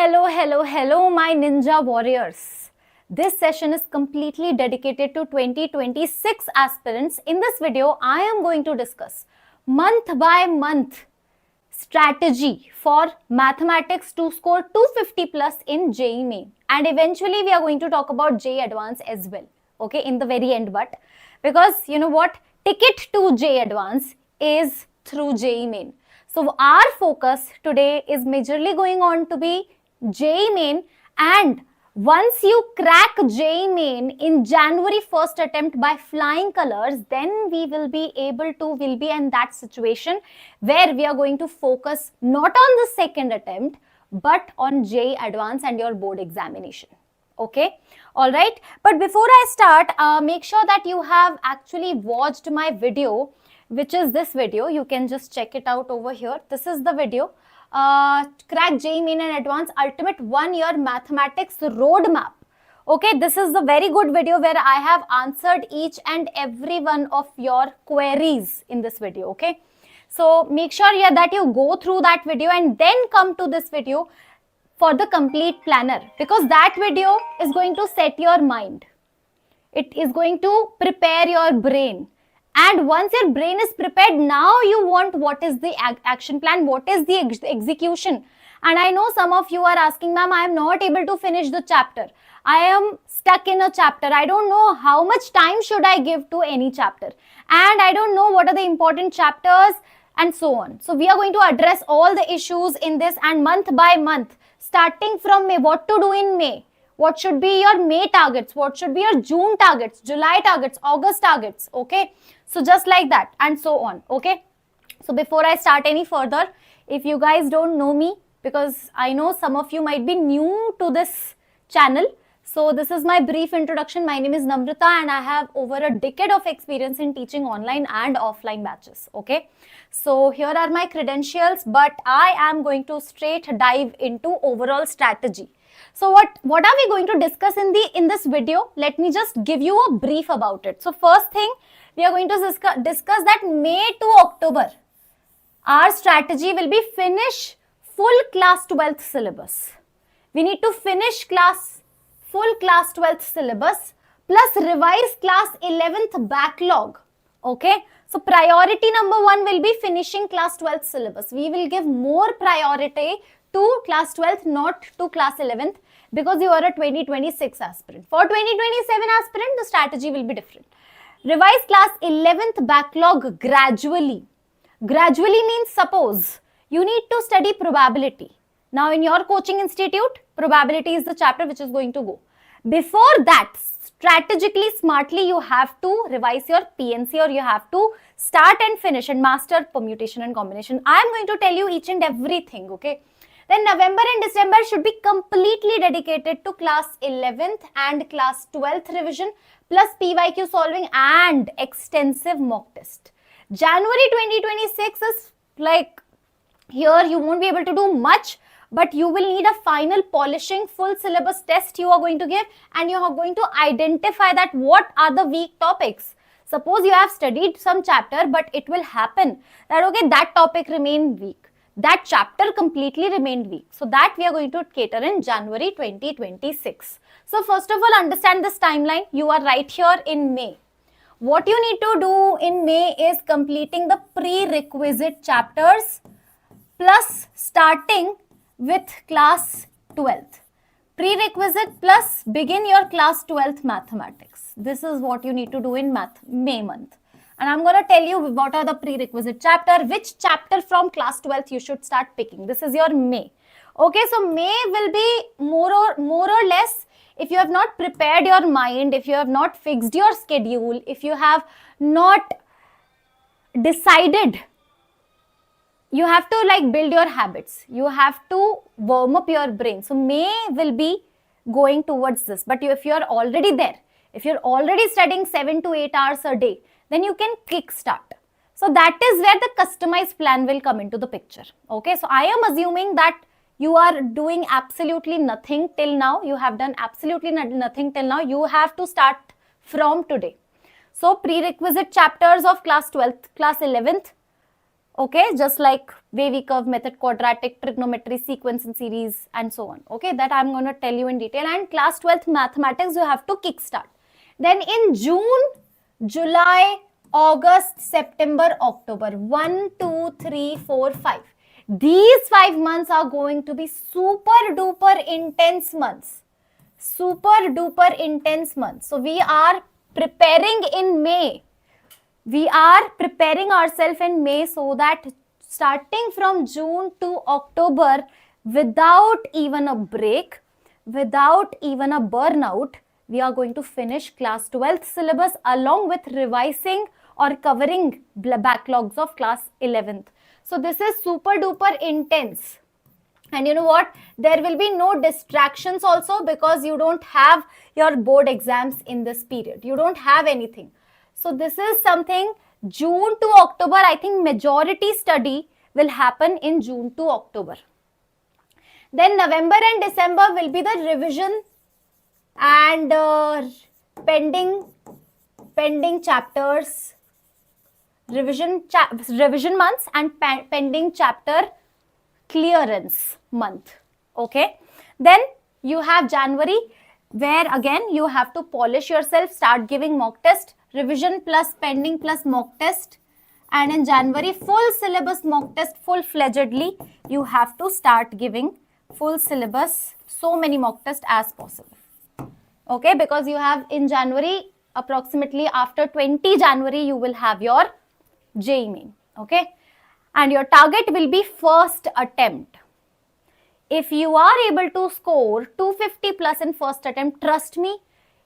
Hello, my ninja warriors. This session is completely dedicated to 2026 aspirants. In this video, I am going to discuss month by month strategy for mathematics to score 250 plus in JEE Main. And eventually, we are going to talk about JEE Advanced as well. Okay, in the very end, but because you know what? Ticket to JEE Advanced is through JEE Main. So our focus today is majorly going on to be JEE Main, and once you crack JEE Main in January 1st attempt by flying colors, then we'll be in that situation where we are going to focus not on the second attempt but on JEE Advanced and your board examination. Okay, all right. But before I start, make sure that you have actually watched my video, which is this video. You can just check it out over here. This is the video. Crack JEE Main and Advanced Ultimate 1-Year Mathematics Roadmap. Okay, this is the very good video where I have answered each and every one of your queries in this video. Okay, so make sure that you go through that video and then come to this video for the complete planner, because that video is going to set your mind. It is going to prepare your brain. And once your brain is prepared, now you want what is the action plan, what is the execution. And I know some of you are asking, ma'am, I am not able to finish the chapter. I am stuck in a chapter. I don't know how much time should I give to any chapter. And I don't know what are the important chapters and so on. So we are going to address all the issues in this, and month by month, starting from May, what to do in May. What should be your May targets? What should be your June targets, July targets, August targets? Okay. So just like that and so on. Okay. So before I start any further, if you guys don't know me, because I know some of you might be new to this channel. So this is my brief introduction. My name is Namrata and I have over a decade of experience in teaching online and offline batches. Okay. So here are my credentials, but I am going to straight dive into overall strategy. So what are we going to discuss in this video? Let me just give you a brief about it. So first thing, we are going to discuss that May to October, our strategy will be finish full class 12th syllabus. We need to finish full class 12th syllabus plus revise class 11th backlog. Okay. So priority number 1 will be finishing class 12th syllabus. We will give more priority to class 12th, not to class 11th, because you are a 2026 aspirant. For 2027 aspirant, the strategy will be different. Revise class 11th backlog gradually. Gradually means, suppose you need to study probability. Now in your coaching institute, probability is the chapter which is going to go. Before that, strategically, smartly, you have to revise your PNC, or you have to start and finish and master permutation and combination. I am going to tell you each and everything. Okay. Then November and December should be completely dedicated to class 11th and class 12th revision plus PYQ solving and extensive mock test. January 2026 is like, here you won't be able to do much, but you will need a final polishing full syllabus test you are going to give, and you are going to identify that what are the weak topics. Suppose you have studied some chapter, but it will happen that okay, that topic remained weak. That chapter completely remained weak. So that we are going to cater in January 2026. So first of all, understand this timeline. You are right here in May. What you need to do in May is completing the prerequisite chapters plus starting with class 12th. Prerequisite plus begin your class 12th mathematics. This is what you need to do in May month. And I'm going to tell you what are the prerequisite chapter, which chapter from class 12th you should start picking. This is your May. Okay, so May will be more or less, if you have not prepared your mind, if you have not fixed your schedule, if you have not decided, you have to like build your habits. You have to warm up your brain. So May will be going towards this. But if you are already there, if you're already studying 7 to 8 hours a day, then you can kickstart. So that is where the customized plan will come into the picture. Okay, so I am assuming that you are doing absolutely nothing till now. You have done absolutely nothing till now. You have to start from today. So prerequisite chapters of class 12th, class 11th. Okay, just like wavy curve method, quadratic, trigonometry, sequence and series, and so on. Okay, that I'm going to tell you in detail. And class 12th mathematics, you have to kickstart. Then in June, July, August, September, October, 1, 2, 3, 4, 5. These 5 months are going to be super duper intense months. Super duper intense months. So we are preparing in May. We are preparing ourselves in May so that starting from June to October, without even a break, without even a burnout, we are going to finish class 12th syllabus along with revising or covering backlogs of class 11th. So this is super duper intense. And you know what? There will be no distractions also, because you don't have your board exams in this period. You don't have anything. So this is something, June to October, I think majority study will happen in June to October. Then November and December will be the revision and pending chapters, revision months and pending chapter clearance month. Okay, then you have January, where again you have to polish yourself, start giving mock test, revision plus pending plus mock test. And in January, full syllabus mock test, full-fledgedly you have to start giving full syllabus, so many mock tests as possible. Okay, because you have in January, approximately after 20 January, you will have your JEE Main. Okay, and your target will be first attempt. If you are able to score 250 plus in first attempt, trust me,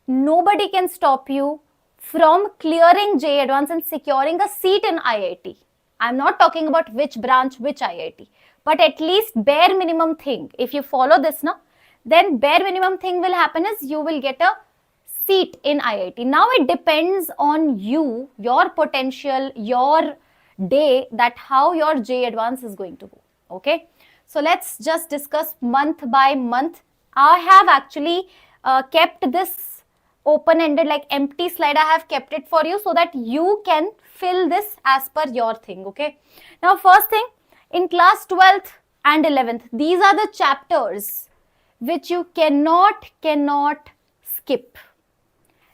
nobody can stop you from clearing JEE Advanced and securing a seat in IIT. I'm not talking about which branch, which IIT, but at least bare minimum thing. If you follow this now, then bare minimum thing will happen is you will get a seat in IIT. Now it depends on you, your potential, your day, that how your JEE Advanced is going to go. Okay, so let's just discuss month by month. I have actually kept this open-ended, like empty slide. I have kept it for you so that you can fill this as per your thing. Okay, now first thing, in class 12th and 11th, these are the chapters which you cannot skip.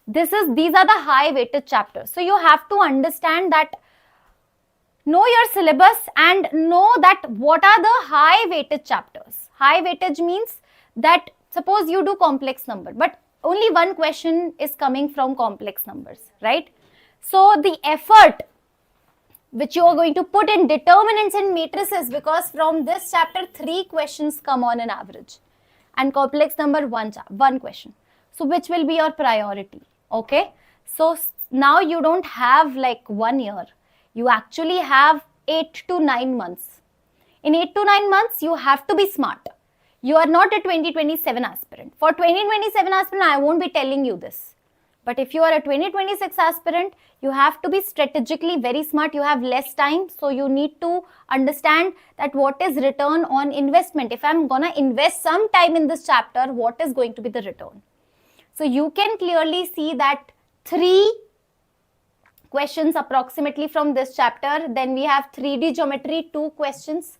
These are the high weighted chapters. So you have to understand that, know your syllabus and know that what are the high weighted chapters. High weightage means that suppose you do complex number, but only one question is coming from complex numbers, right? So the effort which you are going to put in determinants and matrices, because from this chapter 3 questions come on an average and complex number one question. So which will be your priority? Okay, so now you don't have like 1 year, you actually have 8 to 9 months. In 8 to 9 months, you have to be smart. You are not a 2027 aspirant. For 2027 aspirant, I won't be telling you this. But if you are a 2026 aspirant, you have to be strategically very smart. You have less time, so you need to understand that what is return on investment. If I'm gonna invest some time in this chapter, what is going to be the return? So you can clearly see that 3 questions approximately from this chapter. Then we have 3D geometry, 2 questions.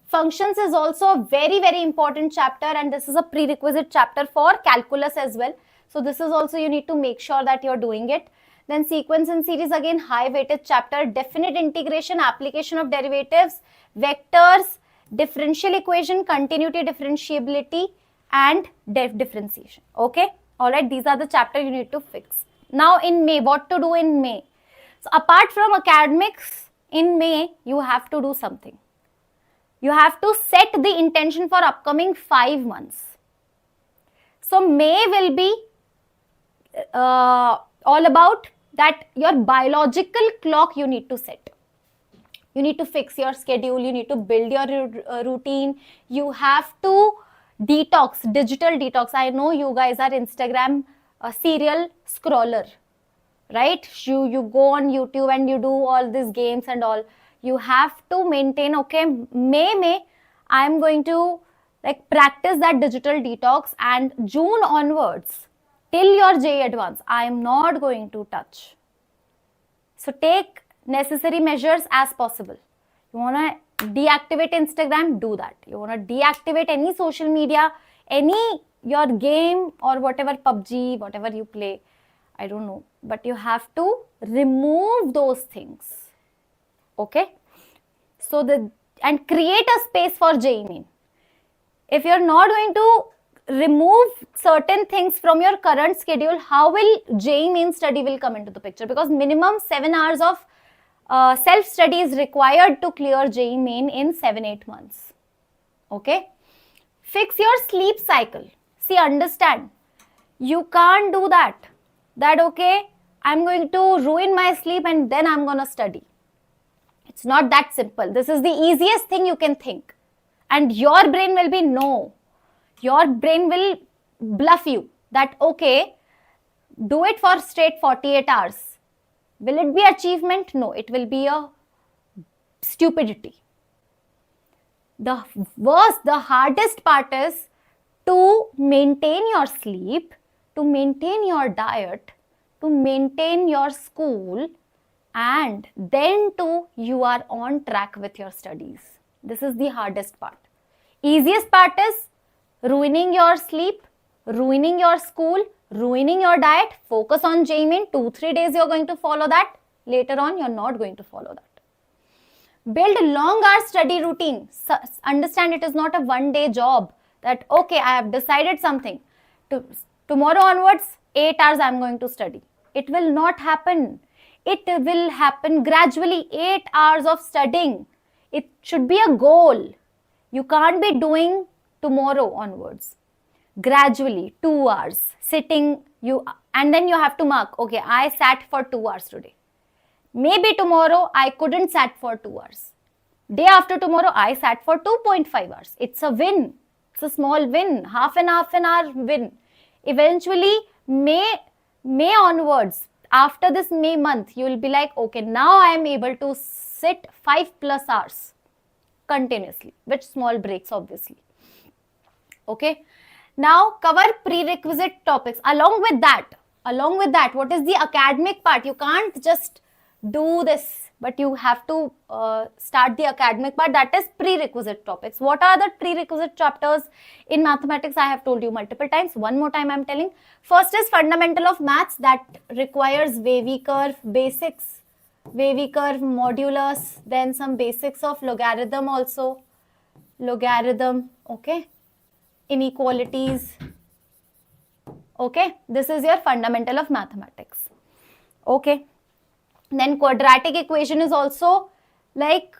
Functions is also a very, very important chapter, and this is a prerequisite chapter for calculus as well. So this is also, you need to make sure that you're doing it. Then sequence and series, again high weighted chapter, definite integration, application of derivatives, vectors, differential equation, continuity, differentiability, and differentiation. Okay, all right, these are the chapters you need to fix. Now in May, what to do in May? So apart from academics, in May you have to do something. You have to set the intention for upcoming 5 months. So May will be all about that your biological clock you need to set. You need to fix your schedule, you need to build your routine, you have to detox, digital detox. I know you guys are Instagram serial scroller, right? You go on YouTube and you do all these games and all. You have to maintain, okay, May, I'm going to like practice that digital detox, and June onwards, till your JEE Advanced, I am not going to touch. So take necessary measures as possible. You want to deactivate Instagram? Do that. You want to deactivate any social media, any your game or whatever, PUBG, whatever you play, I don't know, but you have to remove those things. Okay? So and create a space for JEE Main. If you're not going to remove certain things from your current schedule, how will JEE Main study will come into the picture? Because minimum 7 hours of self-study is required to clear JEE Main in 7-8 months. Okay? Fix your sleep cycle. See, understand, you can't do that. That, okay, I'm going to ruin my sleep and then I'm going to study. It's not that simple. This is the easiest thing you can think. And your brain will be no. Your brain will bluff you that, okay, do it for straight 48 hours. Will it be achievement? No, it will be a stupidity. The worst, the hardest part is to maintain your sleep, to maintain your diet, to maintain your school, and then you are on track with your studies. This is the hardest part. Easiest part is ruining your sleep, ruining your school, ruining your diet. Focus on JEE Main. 2-3 days you're going to follow that. Later on, you're not going to follow that. Build a long hour study routine. Understand, it is not a one-day job that, okay, I have decided something. Tomorrow onwards, 8 hours I'm going to study. It will not happen. It will happen gradually. 8 hours of studying. It should be a goal. You can't be doing tomorrow onwards. Gradually, 2 hours sitting, and then you have to mark, okay, I sat for 2 hours today. Maybe tomorrow I couldn't sat for 2 hours. Day after tomorrow I sat for 2.5 hours. It's a win. It's a small win. Half an hour win. Eventually, May onwards, after this May month, you will be like, okay, now I am able to sit 5+ hours continuously with small breaks, obviously. Okay. Now cover prerequisite topics. Along with that, what is the academic part? You can't just do this, but you have to start the academic part, that is prerequisite topics. What are the prerequisite chapters in mathematics? I have told you multiple times. One more time I'm telling. First is fundamental of maths, that requires wavy curve, basics, wavy curve, modulus, then some basics of logarithm also, logarithm, okay, inequalities, okay. This is your fundamental of mathematics, okay. Then quadratic equation is also like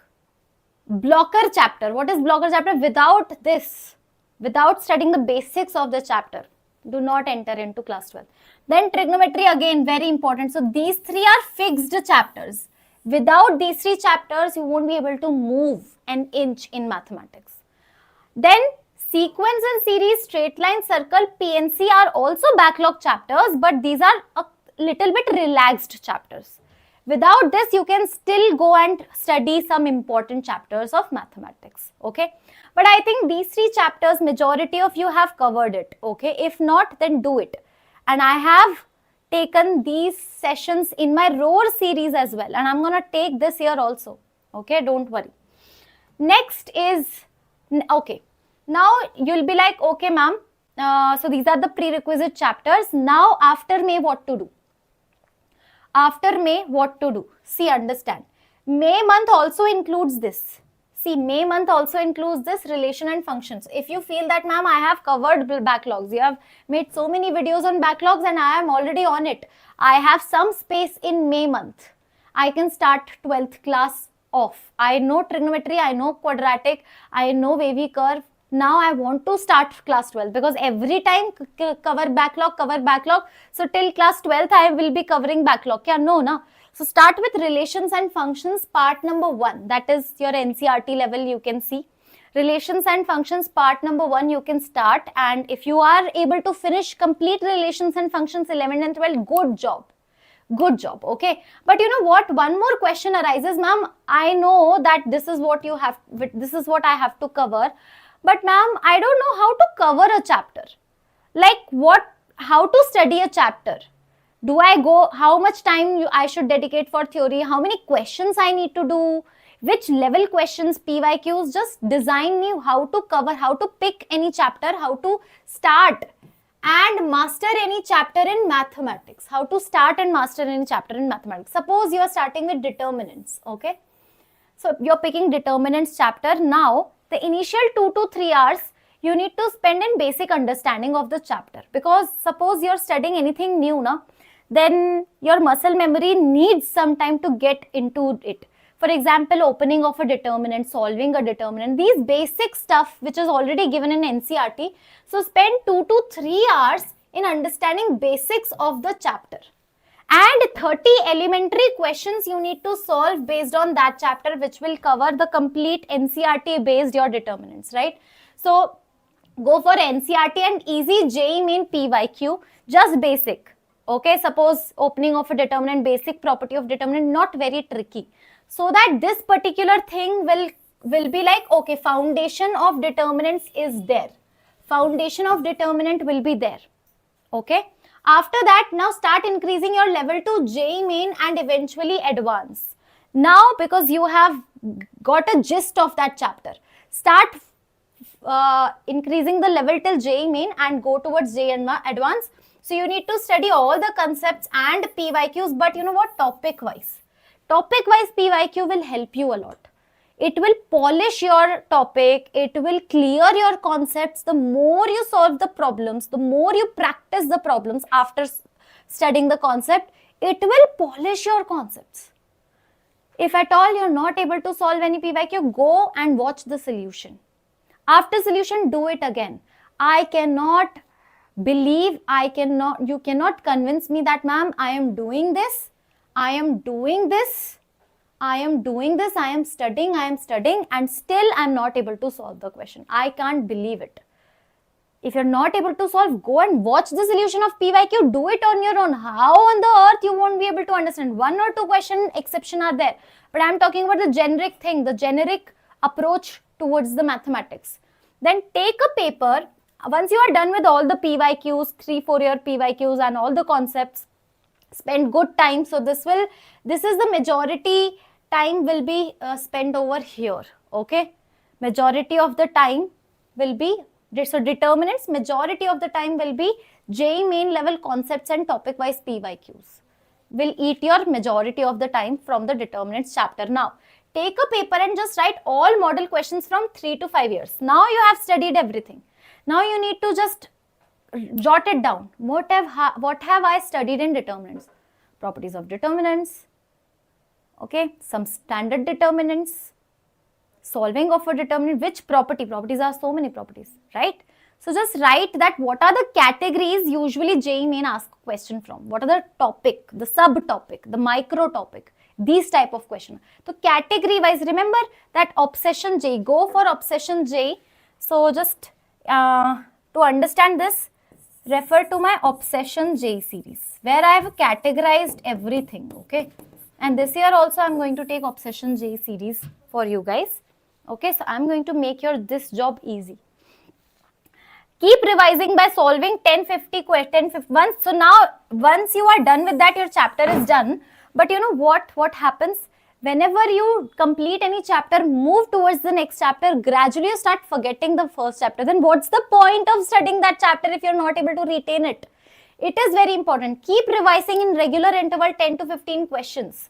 blocker chapter. What is blocker chapter? Without this, without studying the basics of the chapter, do not enter into class 12. Then trigonometry, again very important. So these three are fixed chapters. Without these 3 chapters, you won't be able to move an inch in mathematics. Then sequence and series, straight line, circle, PNC are also backlog chapters, but these are a little bit relaxed chapters. Without this, you can still go and study some important chapters of mathematics, okay. But I think these 3 chapters, majority of you have covered it, okay. If not, then do it. And I have taken these sessions in my roar series as well, and I'm going to take this year also, okay, don't worry. Next is, okay, now you'll be like, okay ma'am, so these are the prerequisite chapters. Now after May, what to do? After May, what to do? See, understand, May month also includes this. See, May month also includes this relation and functions. If you feel that, ma'am, I have covered backlogs, you have made so many videos on backlogs and I am already on it, I have some space in May month, I can start 12th class off. I know trigonometry, I know quadratic, I know wavy curve. Now I want to start class 12 because every time cover backlog. So till class 12th, I will be covering backlog. Kya? No, na. So start with relations and functions part number 1. That is your NCERT level, you can see. Relations and functions part number 1 you can start, and if you are able to finish complete relations and functions 11 and 12, good job. Good job, okay. But you know what? One more question arises, ma'am. I know that this is what you have, this is what I have to cover. But ma'am, I don't know how to cover a chapter. Like how to study a chapter? Do I go, how much time I should dedicate for theory? How many questions I need to do? which level questions, PYQs, just design you how to cover, how to pick any chapter, how to start and master any chapter in mathematics. How to start and master any chapter in mathematics. Suppose you are starting with determinants, okay? So you're picking determinants chapter. Now, the initial 2 to 3 hours you need to spend in basic understanding of the chapter. Because suppose you're studying anything new, na, then your muscle memory needs some time to get into it. For example, opening of a determinant, solving a determinant, these basic stuff which is already given in NCERT. So spend 2 to 3 hours in understanding basics of the chapter. And 30 elementary questions you need to solve based on that chapter, which will cover the complete NCERT based your determinants, right? So go for NCERT and easy JEE Main PYQ, just basic. Okay, suppose opening of a determinant, basic property of determinant, not very tricky. So that this particular thing will be like, okay, foundation of determinants is there. Foundation of determinant will be there. Okay. After that, now start increasing your level to JEE Main and eventually advance. Now, because you have got a gist of that chapter, start increasing the level till JEE Main and go towards JEE Advanced. So you need to study all the concepts and PYQs, but you know what? Topic wise. Topic wise PYQ will help you a lot. It will polish your topic, it will clear your concepts. The more you solve the problems, the more you practice the problems after studying the concept, it will polish your concepts. If at all you're not able to solve any PYQ, go and watch the solution. After solution, do it again. I cannot believe, you cannot convince me that, ma'am, I am doing this, I am studying, and still I am not able to solve the question. I can't believe it. If you're not able to solve, go and watch the solution of PYQ. Do it on your own. How on the earth you won't be able to understand? 1 or 2 question exception are there. But I'm talking about the generic thing, the generic approach towards the mathematics. Then take a paper. Once you are done with all the PYQs, 3-4 year PYQs and all the concepts, spend good time. So this is the majority time will be spent over here. Okay, majority of the time will be, so determinants, majority of the time will be JEE Main level concepts and topic wise PYQs will eat your majority of the time from the determinants chapter. Now take a paper and just write all model questions from 3 to 5 years. Now you have studied everything. Now you need to just jot it down. What have I studied in determinants? Properties of determinants, okay, some standard determinants, solving of a determinant, which properties are so many properties, right? So just write that what are the categories usually JEE Main ask question from, what are the topic, the subtopic, the micro topic, these type of question. So category wise, remember that obsession JEE, go for obsession JEE. So just to understand this, refer to my obsession JEE series where I have categorized everything, okay? And this year also I'm going to take obsession JEE series for you guys, okay? So I'm going to make this job easy. Keep revising by solving 10-50 questions. So now once you are done with that, your chapter is done. But you know what happens? Whenever you complete any chapter, move towards the next chapter, gradually you start forgetting the first chapter. Then what's the point of studying that chapter if you're not able to retain it? It is very important. Keep revising in regular interval 10 to 15 questions.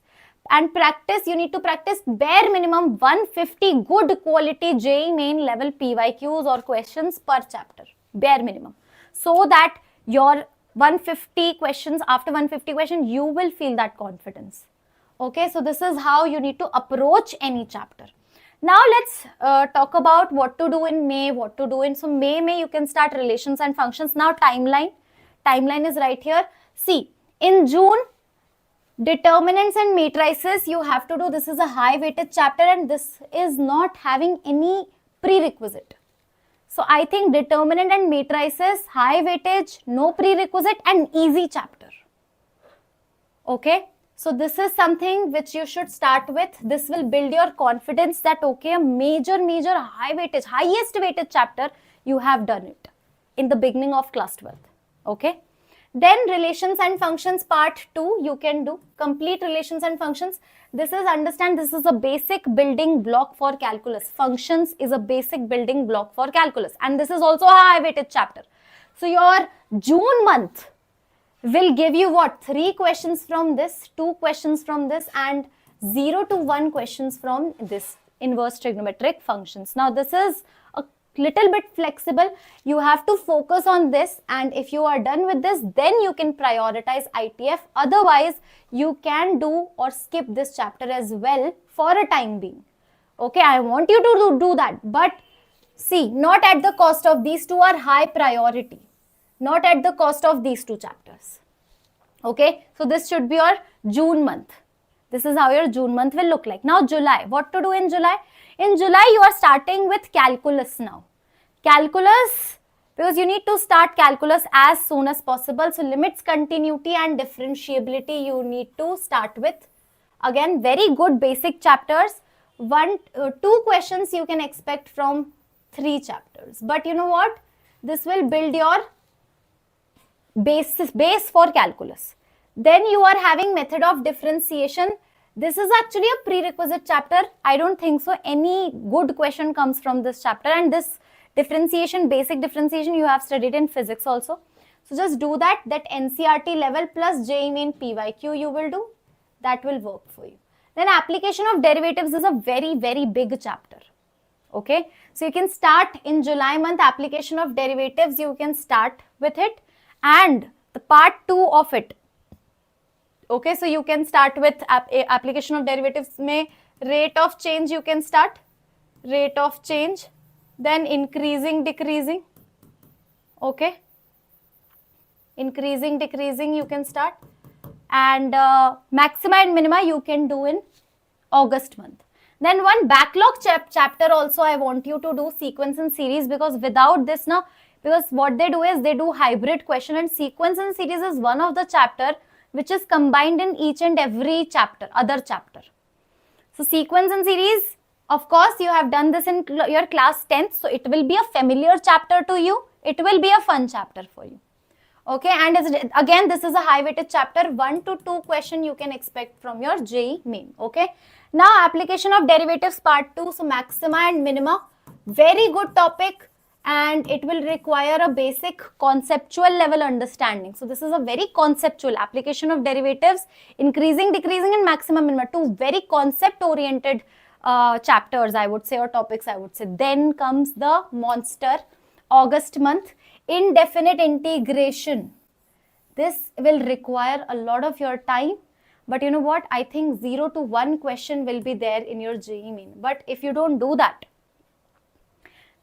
And practice, you need to practice bare minimum 150 good quality JEE Main level PYQs or questions per chapter. Bare minimum. So that your 150 questions, after 150 questions, you will feel that confidence. Okay, so this is how you need to approach any chapter. Now let's talk about what to do in May, what to do in, so May you can start relations and functions. Now timeline is right here. See, in June, determinants and matrices you have to do. This is a high weightage chapter and this is not having any prerequisite. So I think determinant and matrices, high weightage, no prerequisite and easy chapter. Okay. So this is something which you should start with. This will build your confidence that okay, a major high weightage, highest weightage chapter, you have done it in the beginning of class 12th. Okay. Then relations and functions part 2 you can do. Complete relations and functions. This is, understand, this is a basic building block for calculus. Functions is a basic building block for calculus, and this is also a high weighted chapter. So your June month will give you what? 3 questions from this, 2 questions from this, and 0 to 1 questions from this inverse trigonometric functions. Now this is a little bit flexible. You have to focus on this, and if you are done with this, then you can prioritize ITF. Otherwise, you can do or skip this chapter as well for a time being. Okay, I want you to do that, but see, not at the cost of these two are high priority. Not at the cost of these 2 chapters. Okay, so this should be your June month. This is how your June month will look like. Now July, what to do in July? In July, you are starting with calculus now. Calculus, because you need to start calculus as soon as possible. So limits, continuity and differentiability you need to start with. Again, very good basic chapters. 2 questions you can expect from 3 chapters. But you know what? This will build your base for calculus. Then you are having method of differentiation. This is actually a prerequisite chapter. I don't think so any good question comes from this chapter, and this differentiation, basic differentiation, you have studied in physics also. So just do that NCERT level plus JEE Main PYQ you will do. That will work for you. Then application of derivatives is a very, very big chapter. Okay, so you can start in July month, application of derivatives, you can start with it, and the part 2 of it. Okay, so you can start with application of derivatives. May rate of change you can start, rate of change, then increasing, decreasing. Okay, increasing, decreasing you can start, and maxima and minima you can do in August month. Then one backlog chapter also I want you to do, sequence and series, because without this now, because what they do is they do hybrid question, and sequence and series is one of the chapter which is combined in each and every chapter, other chapter. So sequence and series, of course you have done this in your class 10th, so it will be a familiar chapter to you. It will be a fun chapter for you. Okay, and again this is a high weighted chapter. 1 to 2 question you can expect from your JEE Main. Okay, now application of derivatives part 2. So maxima and minima, very good topic, and it will require a basic conceptual level understanding. So this is a very conceptual application of derivatives, increasing, decreasing and maxima, minima, 2 very concept oriented chapters I would say, or topics I would say. Then comes the monster, August month, indefinite integration. This will require a lot of your time, but you know what, I think 0 to 1 question will be there in your JEE Main. But if you don't do that,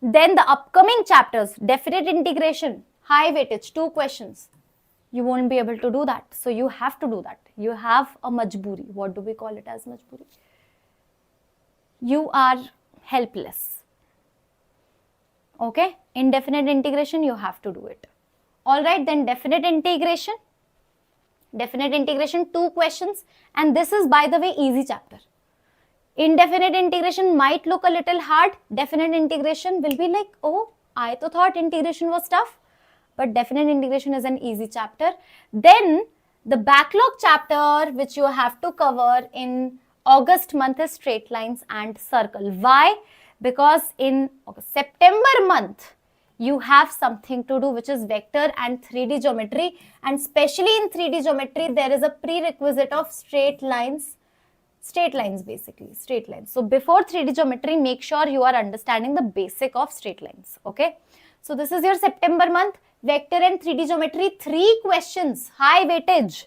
then the upcoming chapters, definite integration, high weightage, 2 questions, you won't be able to do that. So you have to do that. You have a majburi. What do we call it as majburi? You are helpless. Okay, indefinite integration, you have to do it. All right, then definite integration, 2 questions, and this is, by the way, easy chapter. Indefinite integration might look a little hard. Definite integration will be like, oh, I thought integration was tough, but definite integration is an easy chapter. Then the backlog chapter which you have to cover in August month is straight lines and circle. Why? Because in September month you have something to do which is vector and 3D geometry, and especially in 3D geometry there is a prerequisite of straight lines. Straight lines, basically, straight lines. So before 3D geometry, make sure you are understanding the basic of straight lines. Okay, so this is your September month, vector and 3D geometry, 3 questions, high weightage.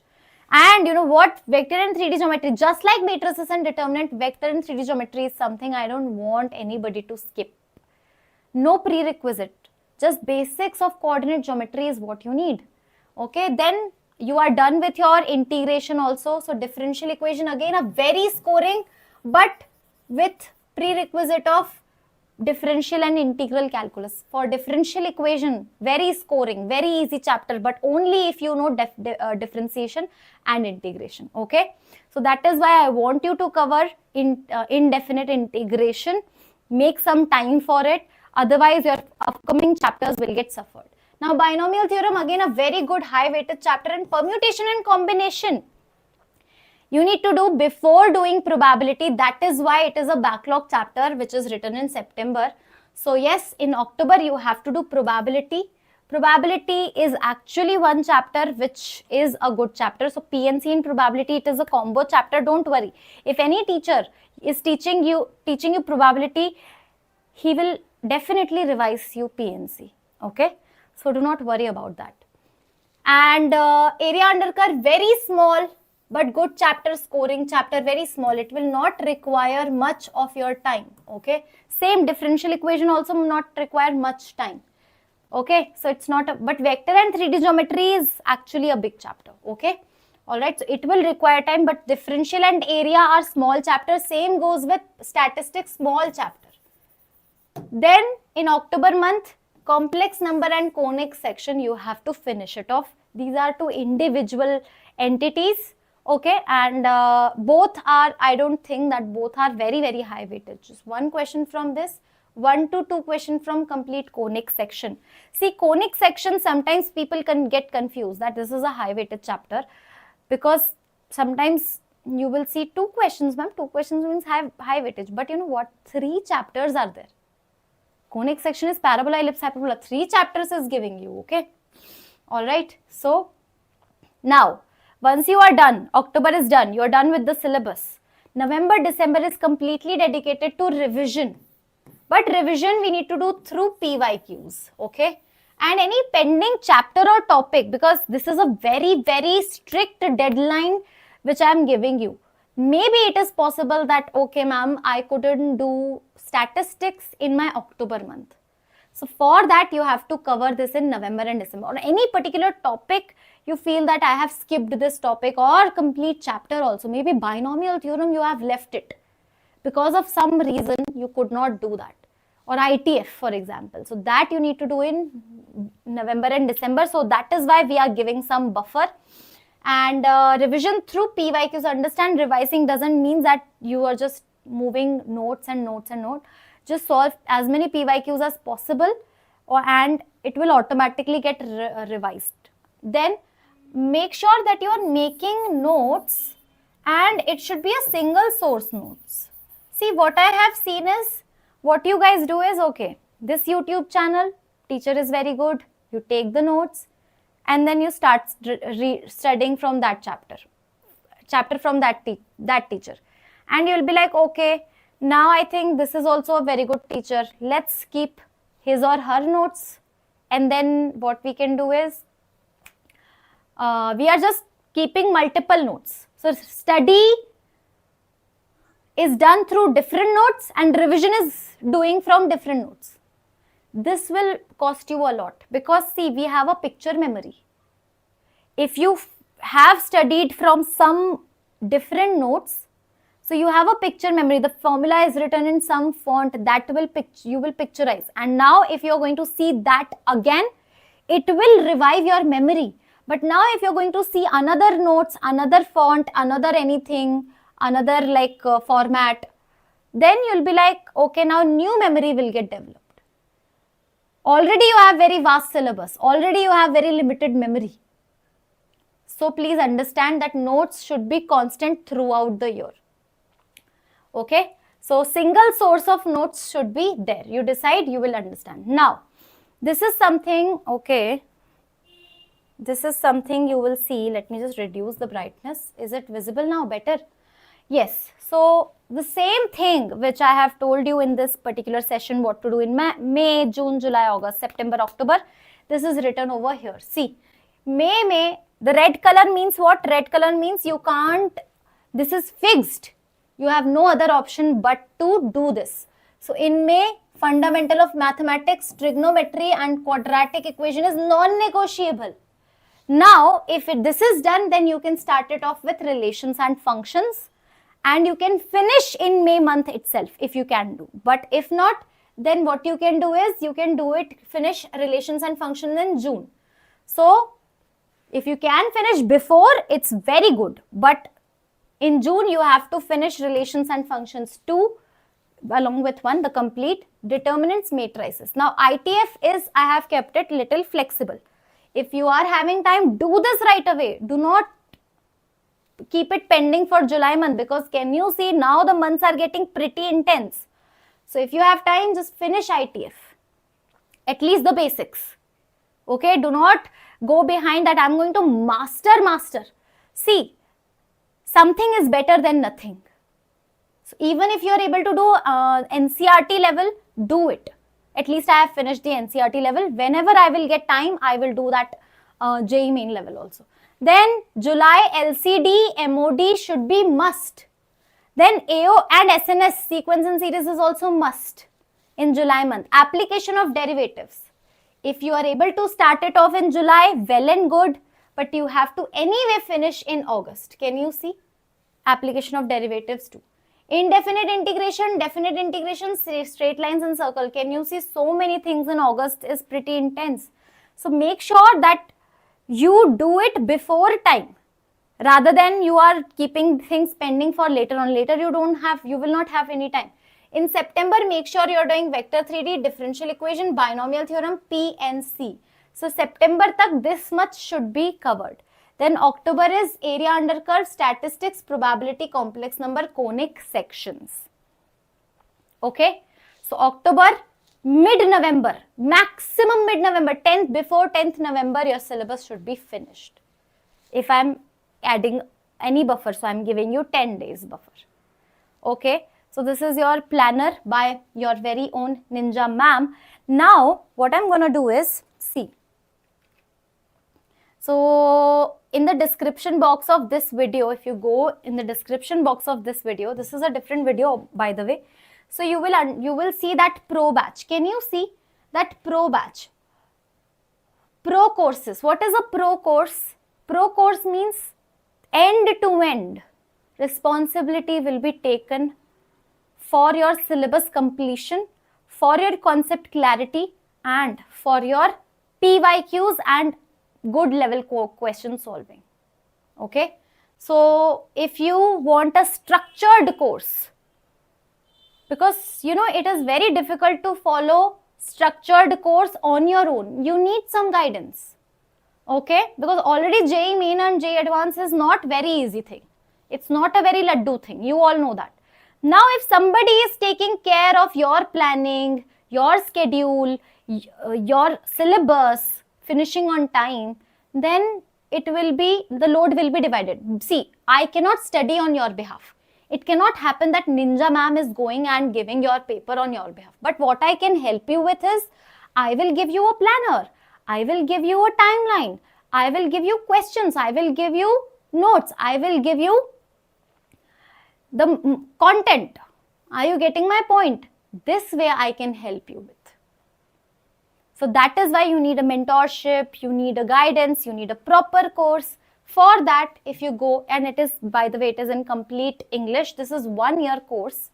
And you know what, vector and 3D geometry, just like matrices and determinant, vector and 3D geometry is something I don't want anybody to skip. No prerequisite, just basics of coordinate geometry is what you need. Okay, then you are done with your integration also. So differential equation, again a very scoring, but with prerequisite of differential and integral calculus. For differential equation, very scoring, very easy chapter, but only if you know differentiation and integration. Okay, so that is why I want you to cover indefinite integration. Make some time for it, otherwise your upcoming chapters will get suffered. Now, binomial theorem, again a very good high weighted chapter, and permutation and combination you need to do before doing probability. That is why it is a backlog chapter which is written in September. So yes, in October you have to do probability. Probability is actually one chapter which is a good chapter. So PNC in probability, it is a combo chapter. Don't worry. If any teacher is teaching you probability, he will definitely revise you PNC. Okay, so do not worry about that. And area under curve, very small but good chapter, scoring chapter, very small. It will not require much of your time. Okay, same differential equation also not require much time. Okay, so it's not a, but vector and 3D geometry is actually a big chapter. Okay, all right, so it will require time, but differential and area are small chapters. Same goes with statistics, small chapter. Then in October month, complex number and conic section, you have to finish it off. These are two individual entities. Okay, and both are, I don't think that both are very, very high weightage. Just one question from this, 1 to 2 questions from complete conic section. See, conic section, sometimes people can get confused that this is a high weighted chapter, because sometimes you will see 2 questions, ma'am. 2 questions means high weightage, but you know what? 3 chapters are there. Conic section is parabola, ellipse, hyperbola. 3 chapters is giving you. Okay, all right. So now, once you are done, October is done, you are done with the syllabus. November, December is completely dedicated to revision. But revision we need to do through PYQs, okay? And any pending chapter or topic, because this is a very, very strict deadline which I am giving you. Maybe it is possible that, okay ma'am, I couldn't do statistics in my October month. So for that, you have to cover this in November and December. Or any particular topic, you feel that I have skipped this topic, or complete chapter also. Maybe binomial theorem, you have left it. Because of some reason, you could not do that. Or ITF, for example. So that you need to do in November and December. So that is why we are giving some buffer. And revision through PYQs. Understand, revising doesn't mean that you are just moving notes and notes and notes. Just solve as many PYQs as possible, and it will automatically get revised. Then make sure that you are making notes, and it should be a single source notes. See, what I have seen is, what you guys do is, okay, this YouTube channel, teacher is very good, you take the notes, and then you start studying from that chapter from that teacher, and you'll be like, okay, now I think this is also a very good teacher, let's keep his or her notes. And then what we can do is, we are just keeping multiple notes. So study is done through different notes, and revision is doing from different notes. This will cost you a lot, because see, we have a picture memory. If you have studied from some different notes, so you have a picture memory, the formula is written in some font, that will you will picturize. And now if you are going to see that again, it will revive your memory. But now if you are going to see another notes, another font, another anything, another like format, then you'll be like, okay, now new memory will get developed. Already you have very vast syllabus, already you have very limited memory. So please understand that notes should be constant throughout the year. Okay, so single source of notes should be there. You decide, you will understand. Now, this is something, okay, this is something you will see. Let me just reduce the brightness. Is it visible now? Better? Yes. So, the same thing which I have told you in this particular session, what to do in May, June, July, August, September, October. This is written over here. See, May, the red color means what? Red color means you can't, this is fixed. You have no other option but to do this. So in May, fundamental of mathematics, trigonometry and quadratic equation is non-negotiable. Now, if this is done, then you can start it off with relations and functions, and you can finish in May month itself if you can do. But if not, then what you can do is, you can do it, finish relations and functions in June. So if you can finish before, it's very good. But in June, you have to finish relations and functions to along with one, the complete determinants matrices. Now ITF is, I have kept it little flexible. If you are having time, do this right away. Do not keep it pending for July month, because can you see now the months are getting pretty intense. So if you have time, just finish ITF, at least the basics. Okay, do not go behind that I'm going to master. See, something is better than nothing. So even if you are able to do NCERT level, do it. At least I have finished the NCERT level. Whenever I will get time, I will do that JEE Main level also. Then July LCD, MOD should be must. Then AO and SNS, sequence and series, is also must in July month. Application of derivatives. If you are able to start it off in July, well and good, but you have to anyway finish in August. Can you see? Application of derivatives too. Indefinite integration, definite integration, straight lines and circle. Can you see so many things in August is pretty intense. So make sure that you do it before time, rather than you are keeping things pending for later on. Later you will not have any time. In September, make sure you are doing vector 3D, differential equation, binomial theorem, P and C. So September tak this much should be covered. Then October is area under curve, statistics, probability, complex number, conic sections. Okay. So October, mid-November, maximum mid-November, 10th, before 10th November, your syllabus should be finished. If I am adding any buffer, so I am giving you 10 days buffer. Okay. So this is your planner by your very own Ninja ma'am. Now, what I'm going to do is, see. So in the description box of this video, if you go in the description box of this video, this is a different video, by the way. So you will see that pro batch. Can you see that pro batch? Pro courses. What is a pro course? Pro course means end to end responsibility will be taken for your syllabus completion, for your concept clarity, and for your PYQs and good level question solving. Okay. So if you want a structured course, because you know it is very difficult to follow structured course on your own, you need some guidance. Okay, because already JEE Main and JEE Advanced is not very easy thing. It's not a very laddu thing. You all know that. Now, if somebody is taking care of your planning, your schedule, your syllabus, finishing on time, then it will be, the load will be divided. See, I cannot study on your behalf. It cannot happen that Ninja ma'am is going and giving your paper on your behalf. But what I can help you with is, I will give you a planner. I will give you a timeline. I will give you questions. I will give you notes. I will give you the content. Are you getting my point? This way I can help you with. So that is why you need a mentorship, you need a guidance, you need a proper course. For that, if you go, and it is, by the way, it is in complete English. This is 1 year course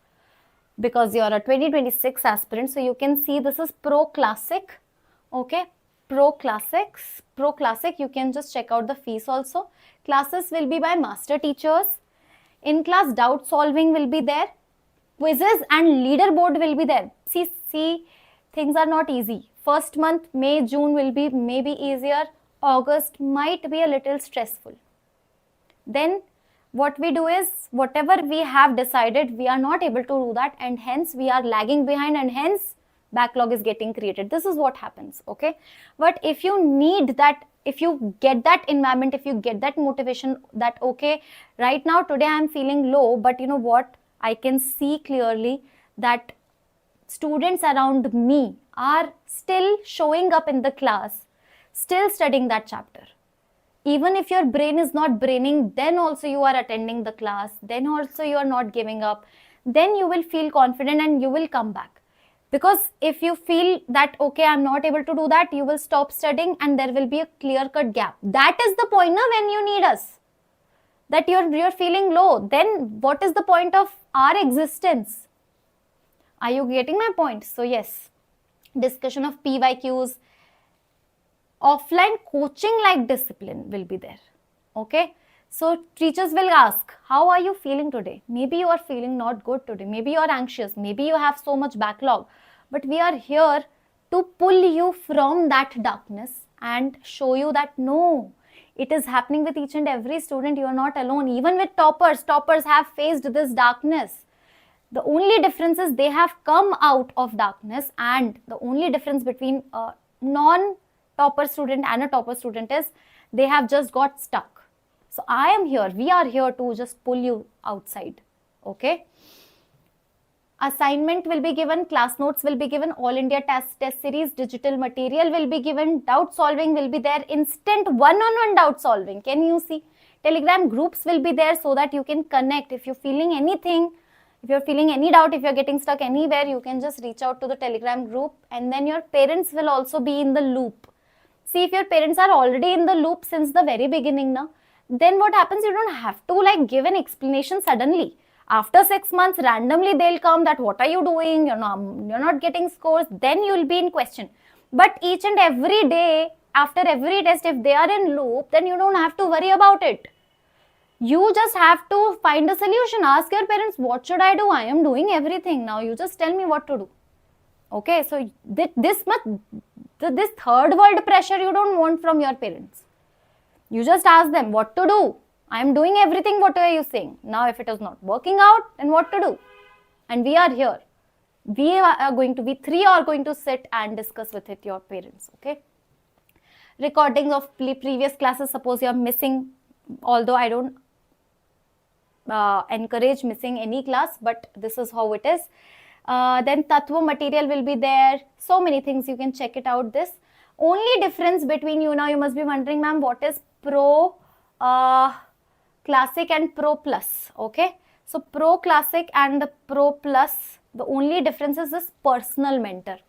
because you are a 2026 aspirant. So you can see this is Pro Classic. Okay. Pro Classic, you can just check out the fees also. Classes will be by master teachers. In class doubt solving will be there. Quizzes and leaderboard will be there. See, things are not easy. First month, May, June will be maybe easier. August might be a little stressful. Then what we do is, whatever we have decided, we are not able to do that, and hence we are lagging behind, and hence backlog is getting created. This is what happens. Okay. But if you need that, if you get that environment, if you get that motivation that, okay, right now, today I am feeling low, but you know what? I can see clearly that students around me are still showing up in the class, still studying that chapter. Even if your brain is not braining, then also you are attending the class, then also you are not giving up, then you will feel confident and you will come back. Because if you feel that, okay, I'm not able to do that, you will stop studying and there will be a clear-cut gap. That is the point now when you need us. That you're feeling low. Then what is the point of our existence? Are you getting my point? So yes, discussion of PYQs, offline coaching like discipline will be there. Okay. So teachers will ask, how are you feeling today? Maybe you are feeling not good today. Maybe you are anxious. Maybe you have so much backlog. But we are here to pull you from that darkness and show you that no, it is happening with each and every student. You are not alone. Even with toppers, toppers have faced this darkness. The only difference is they have come out of darkness, and the only difference between a non-topper student and a topper student is they have just got stuck. So I am here, we are here to just pull you outside, okay? Assignment will be given, class notes will be given, all India test series, digital material will be given, doubt solving will be there, instant one-on-one doubt solving. Can you see? Telegram groups will be there so that you can connect. If you're feeling anything, if you're feeling any doubt, if you're getting stuck anywhere, you can just reach out to the Telegram group, and then your parents will also be in the loop. See, if your parents are already in the loop since the very beginning now, then what happens, you don't have to like give an explanation suddenly. After 6 months, randomly they'll come that what are you doing, you're not getting scores, then you'll be in question. But each and every day, after every test, if they are in loop, then you don't have to worry about it. You just have to find a solution. Ask your parents, what should I do? I am doing everything. Now you just tell me what to do. Okay, so this third world pressure you don't want from your parents. You just ask them what to do. I am doing everything, what are you saying? Now if it is not working out, then what to do? And we are here. We three are going to sit and discuss with your parents, okay? Recordings of previous classes, suppose you are missing, although I don't encourage missing any class, but this is how it is. Then Tattva material will be there. So many things, you can check it out. This only difference between you now, you must be wondering, ma'am, what is Pro Classic and Pro Plus? Okay, so Pro Classic and the Pro Plus, the only difference is this personal mentor.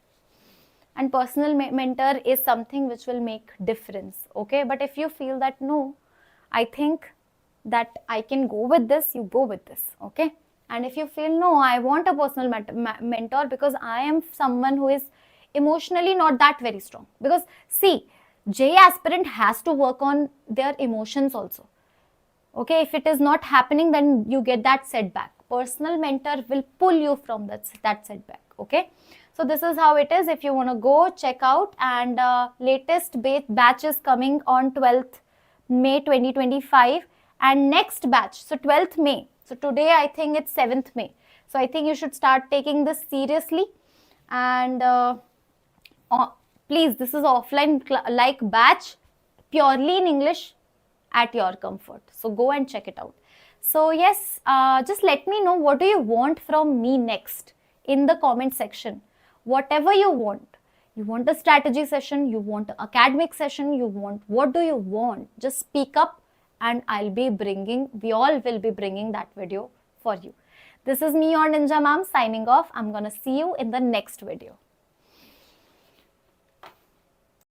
And personal mentor is something which will make difference. Okay, but if you feel that no, I think that I can go with this, you go with this. Okay, and if you feel no, I want a personal mentor because I am someone who is emotionally not that very strong. Because see, JEE aspirant has to work on their emotions also. Okay, if it is not happening, then you get that setback. Personal mentor will pull you from that setback. Okay, so this is how it is. If you want to go, check out. And latest batch is coming on 12th May 2025. And next batch, so 12th May. So today I think it's 7th May. So I think you should start taking this seriously. And please, this is offline like batch, purely in English, at your comfort. So go and check it out. So yes, just let me know what do you want from me next in the comment section. Whatever you want. You want a strategy session, you want an academic session, you want, what do you want? Just speak up and we all will be bringing that video for you. This is me, your Ninja Ma'am, signing off. I'm gonna see you in the next video.